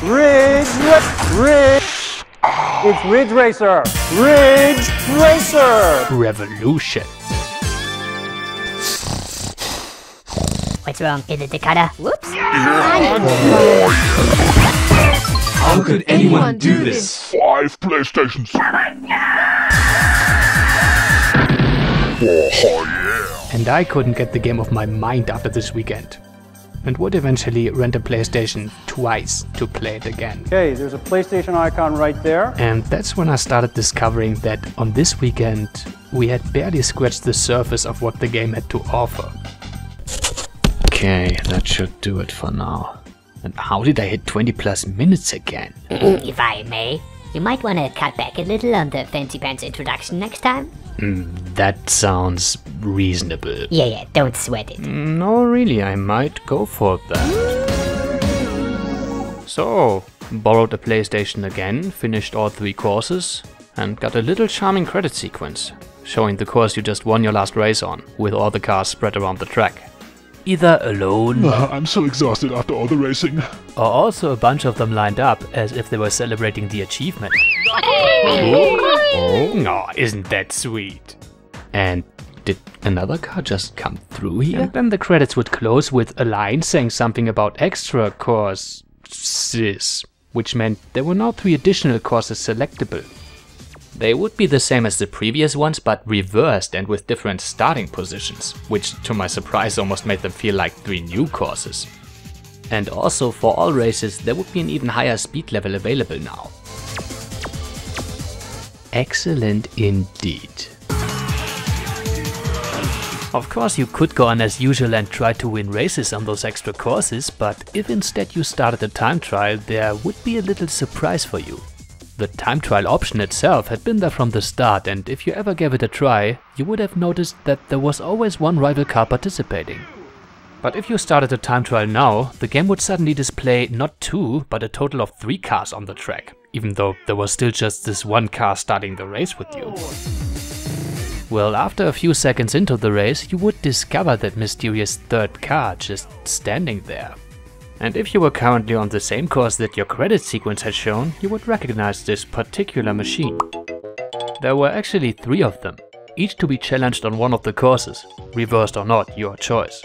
Ridge. It's Ridge Racer. Ridge Racer. Revolution. What's wrong? Is it the cutter? Whoops. How could anyone do this? 5 PlayStations. Oh yeah. And I couldn't get the game off my mind after this weekend. And would eventually rent a PlayStation twice to play it again. Okay, there's a PlayStation icon right there. And that's when I started discovering that on this weekend we had barely scratched the surface of what the game had to offer. Okay, that should do it for now. And how did I hit 20+ minutes again? If I may, you might want to cut back a little on the fancy pants introduction next time. That sounds reasonable. Yeah, don't sweat it. No, really, I might go for that. So, borrowed a PlayStation again, finished all 3 courses, and got a little charming credit sequence, showing the course you just won your last race on, with all the cars spread around the track. Either alone, I'm so exhausted after all the racing. or also a bunch of them lined up, as if they were celebrating the achievement. Oh, isn't that sweet? And did another car just come through here? And then the credits would close with a line saying something about extra courses, which meant there were now 3 additional courses selectable. They would be the same as the previous ones, but reversed and with different starting positions, which to my surprise almost made them feel like 3 new courses. And also for all races there would be an even higher speed level available now. Excellent indeed. Of course you could go on as usual and try to win races on those extra courses, but if instead you started a time trial, there would be a little surprise for you. The time trial option itself had been there from the start, and if you ever gave it a try, you would have noticed that there was always one rival car participating. But if you started a time trial now, the game would suddenly display not 2, but a total of 3 cars on the track, even though there was still just this one car starting the race with you. Well, after a few seconds into the race, you would discover that mysterious 3rd car just standing there. And if you were currently on the same course that your credit sequence had shown, you would recognize this particular machine. There were actually 3 of them, each to be challenged on one of the courses, reversed or not, your choice.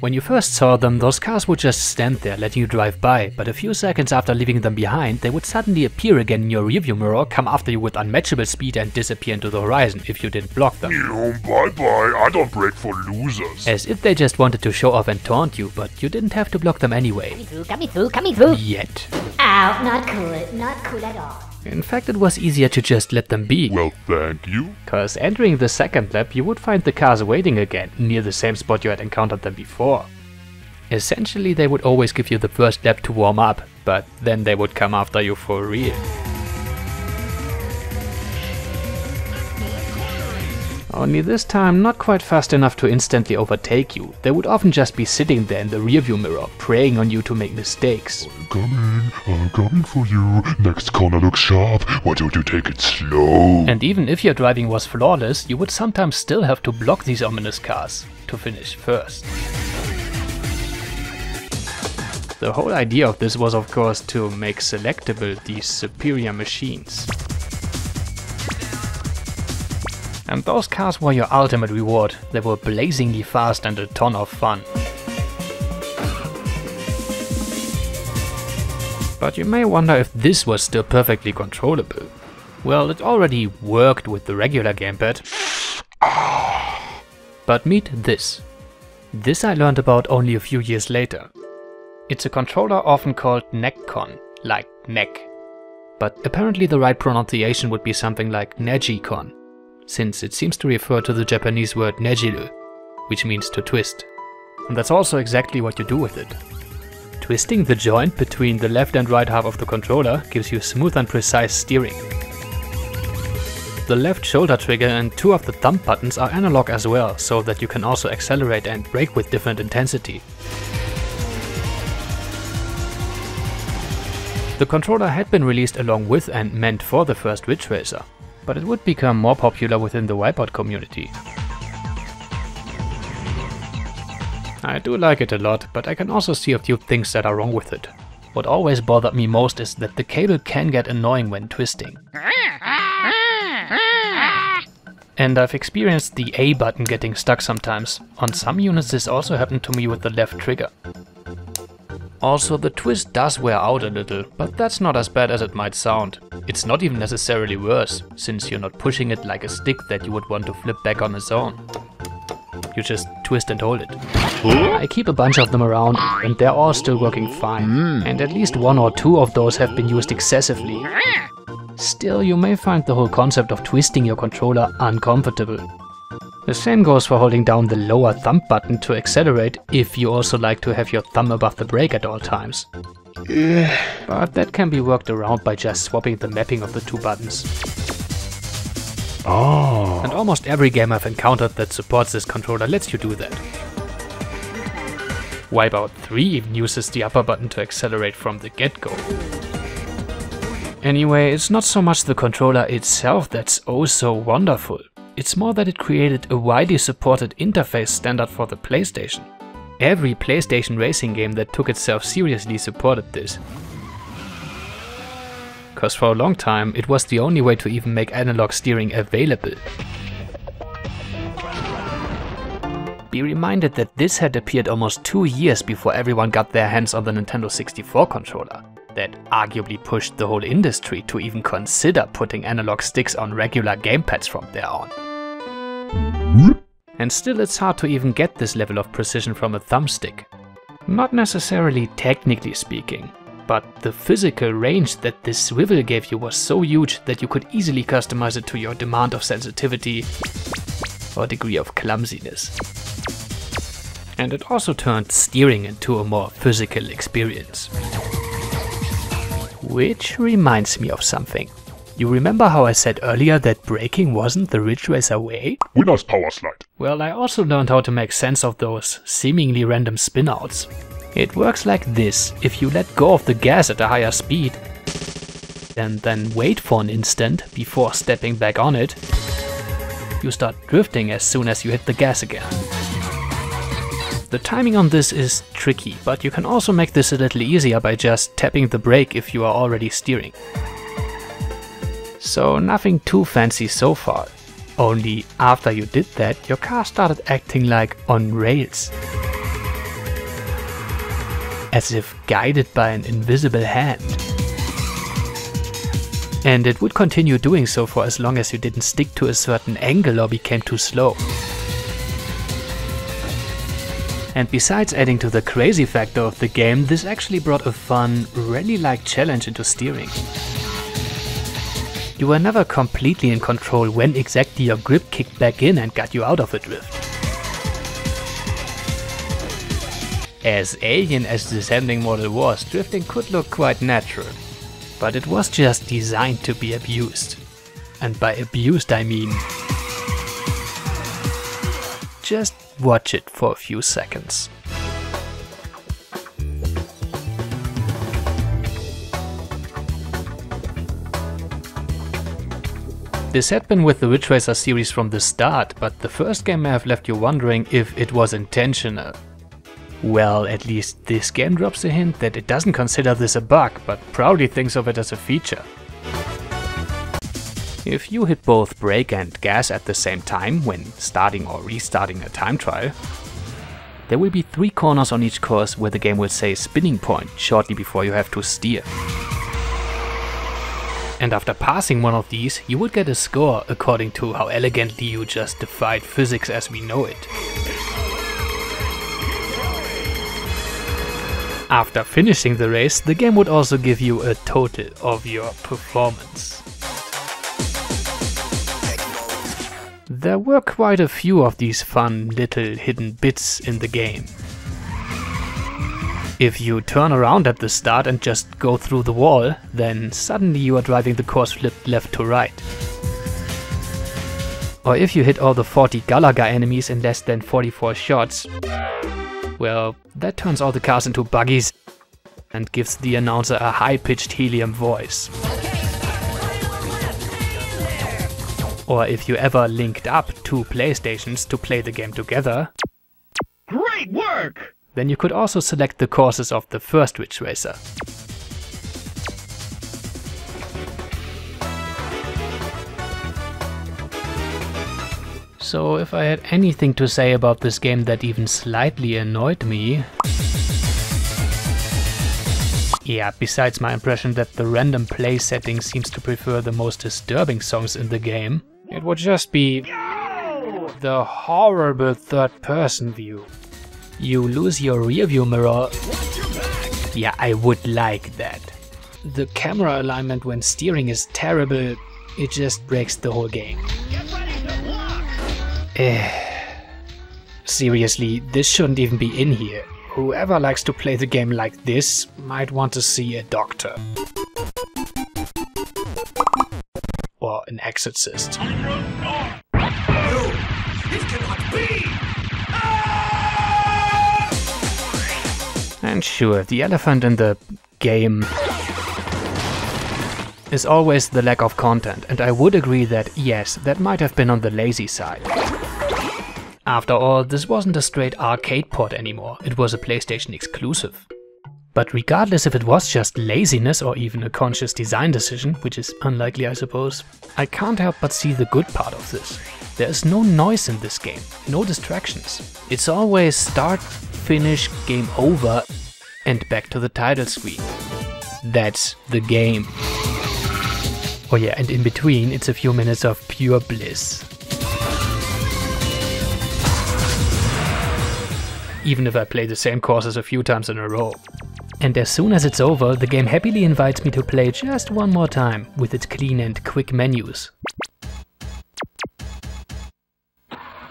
When you first saw them, those cars would just stand there letting you drive by, but a few seconds after leaving them behind, they would suddenly appear again in your rearview mirror, come after you with unmatchable speed and disappear into the horizon if you didn't block them. Bye bye, I don't brake for losers. As if they just wanted to show off and taunt you, but you didn't have to block them anyway. Coming through. Yet. Ow, not cool at all. In fact, it was easier to just let them be. Well, thank you. Cause entering the second lap, you would find the cars waiting again, near the same spot you had encountered them before. Essentially, they would always give you the first lap to warm up, but then they would come after you for real. Only this time not quite fast enough to instantly overtake you. They would often just be sitting there in the rearview mirror, preying on you to make mistakes. I'm coming for you. Next corner looks sharp. Why don't you take it slow? And even if your driving was flawless, you would sometimes still have to block these ominous cars to finish first. The whole idea of this was of course to make selectable these superior machines. And those cars were your ultimate reward. They were blazingly fast and a ton of fun. But you may wonder if this was still perfectly controllable. Well, it already worked with the regular gamepad. But meet this. This I learned about only a few years later. It's a controller often called Neccon, like neck. But apparently the right pronunciation would be something like Negicon, since it seems to refer to the Japanese word nejiru, which means to twist. And that's also exactly what you do with it. Twisting the joint between the left and right half of the controller gives you smooth and precise steering. The left shoulder trigger and 2 of the thumb buttons are analog as well, so that you can also accelerate and brake with different intensity. The controller had been released along with and meant for the first Ridge Racer, but it would become more popular within the Wipeout community. I do like it a lot, but I can also see a few things that are wrong with it. What always bothered me most is that the cable can get annoying when twisting. And I've experienced the A button getting stuck sometimes. On some units this also happened to me with the left trigger. Also, the twist does wear out a little, but that's not as bad as it might sound. It's not even necessarily worse, since you're not pushing it like a stick that you would want to flip back on its own. You just twist and hold it. I keep a bunch of them around, and they're all still working fine. And at least 1 or 2 of those have been used excessively. Still, you may find the whole concept of twisting your controller uncomfortable. The same goes for holding down the lower thumb button to accelerate if you also like to have your thumb above the brake at all times. But that can be worked around by just swapping the mapping of the 2 buttons. And almost every game I've encountered that supports this controller lets you do that. Wipeout 3 even uses the upper button to accelerate from the get-go. Anyway, it's not so much the controller itself that's oh so wonderful. It's more that it created a widely supported interface standard for the PlayStation. Every PlayStation racing game that took itself seriously supported this. Cause for a long time it was the only way to even make analog steering available. Be reminded that this had appeared almost 2 years before everyone got their hands on the Nintendo 64 controller. That arguably pushed the whole industry to even consider putting analog sticks on regular gamepads from there on. And still it's hard to even get this level of precision from a thumbstick. Not necessarily technically speaking, but the physical range that this swivel gave you was so huge that you could easily customize it to your demand of sensitivity or degree of clumsiness. And it also turned steering into a more physical experience. Which reminds me of something. You remember how I said earlier that braking wasn't the Ridge Racer way? Winner's power slide. Well, I also learned how to make sense of those seemingly random spinouts. It works like this: if you let go of the gas at a higher speed and then wait for an instant before stepping back on it, you start drifting as soon as you hit the gas again. The timing on this is tricky, but you can also make this a little easier by just tapping the brake if you are already steering. So nothing too fancy so far. Only after you did that, your car started acting like on rails. As if guided by an invisible hand. And it would continue doing so for as long as you didn't stick to a certain angle or became too slow. And besides adding to the crazy factor of the game, this actually brought a fun, rally-like challenge into steering. You were never completely in control when exactly your grip kicked back in and got you out of a drift. As alien as this handling model was, drifting could look quite natural. But it was just designed to be abused. And by abused I mean... just watch it for a few seconds. This had been with the Ridge Racer series from the start, but the first game may have left you wondering if it was intentional. Well, at least this game drops a hint that it doesn't consider this a bug, but proudly thinks of it as a feature. If you hit both brake and gas at the same time when starting or restarting a time trial, there will be 3 corners on each course where the game will say spinning point shortly before you have to steer. And after passing one of these, you would get a score according to how elegantly you just defied physics as we know it. After finishing the race, the game would also give you a total of your performance. There were quite a few of these fun little hidden bits in the game. If you turn around at the start and just go through the wall, then suddenly you are driving the course flipped left to right. Or if you hit all the 40 Galaga enemies in less than 44 shots, well, that turns all the cars into buggies and gives the announcer a high-pitched helium voice. Or if you ever linked up 2 PlayStations to play the game together, Great! Great work! Then you could also select the courses of the first Ridge Racer. So if I had anything to say about this game that even slightly annoyed me... Yeah, besides my impression that the random play setting seems to prefer the most disturbing songs in the game, it would just be the horrible third-person view. You lose your rearview mirror. Yeah, I would like that. The camera alignment when steering is terrible, it just breaks the whole game. Seriously, this shouldn't even be in here. Whoever likes to play the game like this might want to see a doctor. Or an exorcist. And sure, the elephant in the game is always the lack of content, and I would agree that yes, that might have been on the lazy side. After all, this wasn't a straight arcade port anymore, it was a PlayStation exclusive. But regardless if it was just laziness or even a conscious design decision, which is unlikely I suppose, I can't help but see the good part of this. There is no noise in this game, no distractions. It's always start, finish, game over, and back to the title screen. That's the game. Oh yeah, and in between it's a few minutes of pure bliss. Even if I play the same courses a few times in a row. And as soon as it's over, the game happily invites me to play just one more time with its clean and quick menus.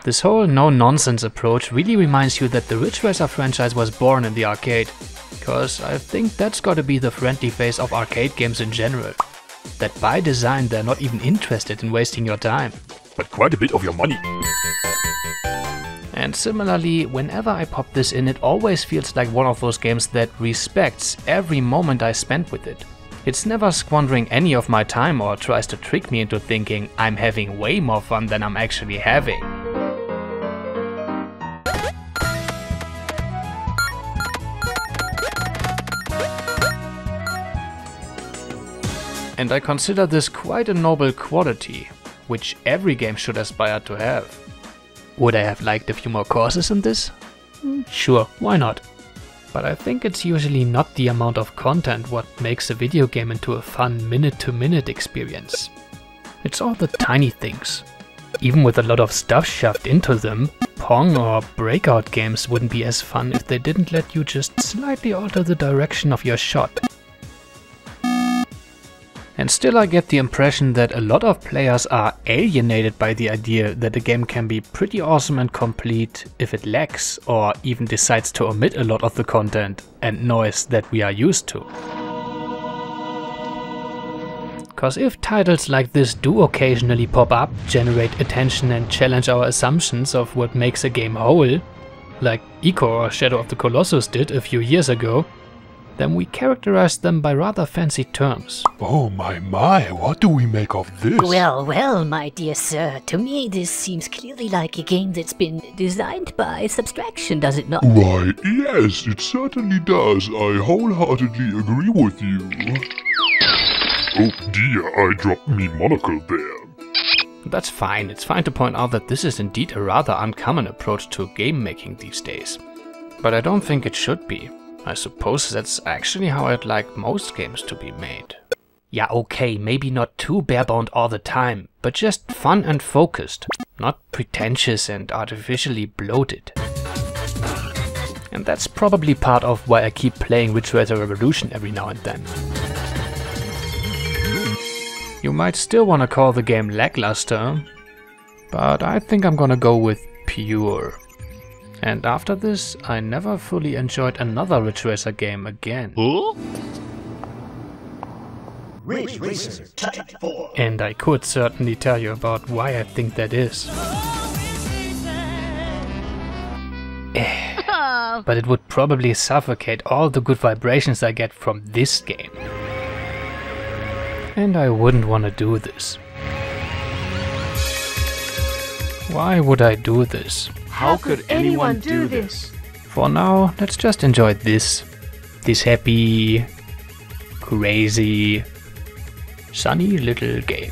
This whole no-nonsense approach really reminds you that the Ridge Racer franchise was born in the arcade, cause I think that's gotta be the friendly face of arcade games in general. That by design they're not even interested in wasting your time. But quite a bit of your money. And similarly, whenever I pop this in, it always feels like one of those games that respects every moment I spent with it. It's never squandering any of my time or tries to trick me into thinking I'm having way more fun than I'm actually having. And I consider this quite a noble quality, which every game should aspire to have. Would I have liked a few more courses in this? Sure, why not? But I think it's usually not the amount of content what makes a video game into a fun minute-to-minute experience. It's all the tiny things. Even with a lot of stuff shoved into them, Pong or Breakout games wouldn't be as fun if they didn't let you just slightly alter the direction of your shot. And still I get the impression that a lot of players are alienated by the idea that a game can be pretty awesome and complete if it lacks or even decides to omit a lot of the content and noise that we are used to. Cause if titles like this do occasionally pop up, generate attention and challenge our assumptions of what makes a game whole, like Ico or Shadow of the Colossus did a few years ago, then we characterize them by rather fancy terms. Oh my, what do we make of this? Well, my dear sir, to me this seems clearly like a game that's been designed by subtraction, does it not? Why, yes, it certainly does. I wholeheartedly agree with you. Oh dear, I dropped me monocle there. That's fine, it's fine to point out that this is indeed a rather uncommon approach to game making these days. But I don't think it should be. I suppose that's actually how I'd like most games to be made. Yeah, okay, maybe not too barebound all the time, but just fun and focused, not pretentious and artificially bloated. And that's probably part of why I keep playing Ridge Racer Revolution every now and then. You might still want to call the game lackluster, but I think I'm gonna go with pure. And after this, I never fully enjoyed another Ridge Racer game again. Huh? Ridge Racer Type 4. And I could certainly tell you about why I think that is. But it would probably suffocate all the good vibrations I get from this game. And I wouldn't want to do this. Why would I do this? How could anyone do this? For now, let's just enjoy this happy, crazy, sunny little game.